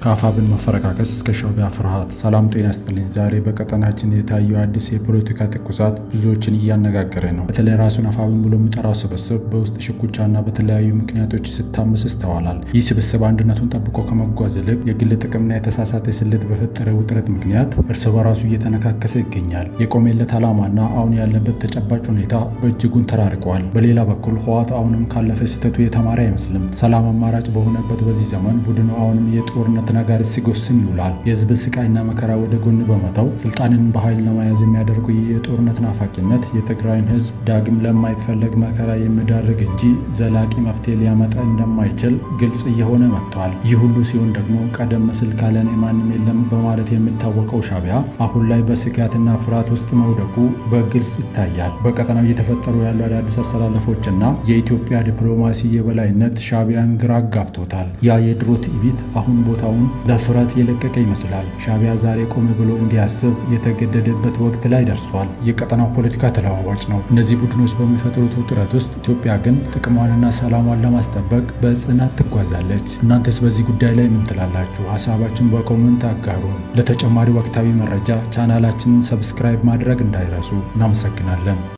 ከአፋብን መፈረካከስ እስከ ሻዕቢያ ፍርሃት። ሰላም ጤና ይስጥልኝ። ዛሬ በቀጠናችን የታየው አዲስ የፖለቲካ ትኩሳት ብዙዎችን እያነጋገረ ነው። በተለይ ራሱን አፋብን ብሎ የሚጠራው ስብስብ በውስጥ ሽኩቻና በተለያዩ ምክንያቶች ሲታመስ ይስተዋላል። ይህ ስብስብ አንድነቱን ጠብቆ ከመጓዝ ይልቅ የግል ጥቅምና የተሳሳተ ስሌት በፈጠረ ውጥረት ምክንያት እርስ በራሱ እየተነካከሰ ይገኛል። የቆመለት ዓላማና አሁን ያለበት ተጨባጭ ሁኔታ በእጅጉን ተራርቀዋል። በሌላ በኩል ህወሓት አሁንም ካለፈ ስህተቱ የተማረ አይመስልም። ሰላም አማራጭ በሆነበት በዚህ ዘመን ቡድኑ አሁንም የጦርነት ነጋሪት ሲጎስም ይውላል። የህዝብን ስቃይና መከራ ወደ ጎን በመተው ስልጣንን በኃይል ለመያዝ የሚያደርገው የጦርነት ናፋቂነት የትግራይን ህዝብ ዳግም ለማይፈለግ መከራ የሚዳርግ እንጂ ዘላቂ መፍትሄ ሊያመጣ እንደማይችል ግልጽ እየሆነ መጥቷል። ይህ ሁሉ ሲሆን ደግሞ ቀደም ሲል ካለኔ ማንም የለም በማለት የሚታወቀው ሻዕቢያ አሁን ላይ በስጋትና ፍርሃት ውስጥ መውደቁ በግልጽ ይታያል። በቀጠናው እየተፈጠሩ ያሉ አዳዲስ አሰላለፎችና የኢትዮጵያ ዲፕሎማሲ የበላይነት ሻዕቢያን ግራ አጋብቶታል። ያ የድሮ ትዕቢት አሁን ቦታውን ለፍርሃት የለቀቀ ይመስላል። ሻዕቢያ ዛሬ ቆም ብሎ እንዲያስብ የተገደደበት ወቅት ላይ ደርሷል። የቀጠናው ፖለቲካ ተለዋዋጭ ነው። እነዚህ ቡድኖች በሚፈጥሩት ውጥረት ውስጥ ኢትዮጵያ ግን ጥቅሟንና ሰላሟን ለማስጠበቅ በጽናት ትጓዛለች። እናንተስ በዚህ ጉዳይ ላይ ምን ትላላችሁ? ሀሳባችሁን በኮሜንት አጋሩን። ለተጨማሪ ወቅታዊ መረጃ ቻናላችንን ሰብስክራይብ ማድረግ እንዳይረሱ። እናመሰግናለን።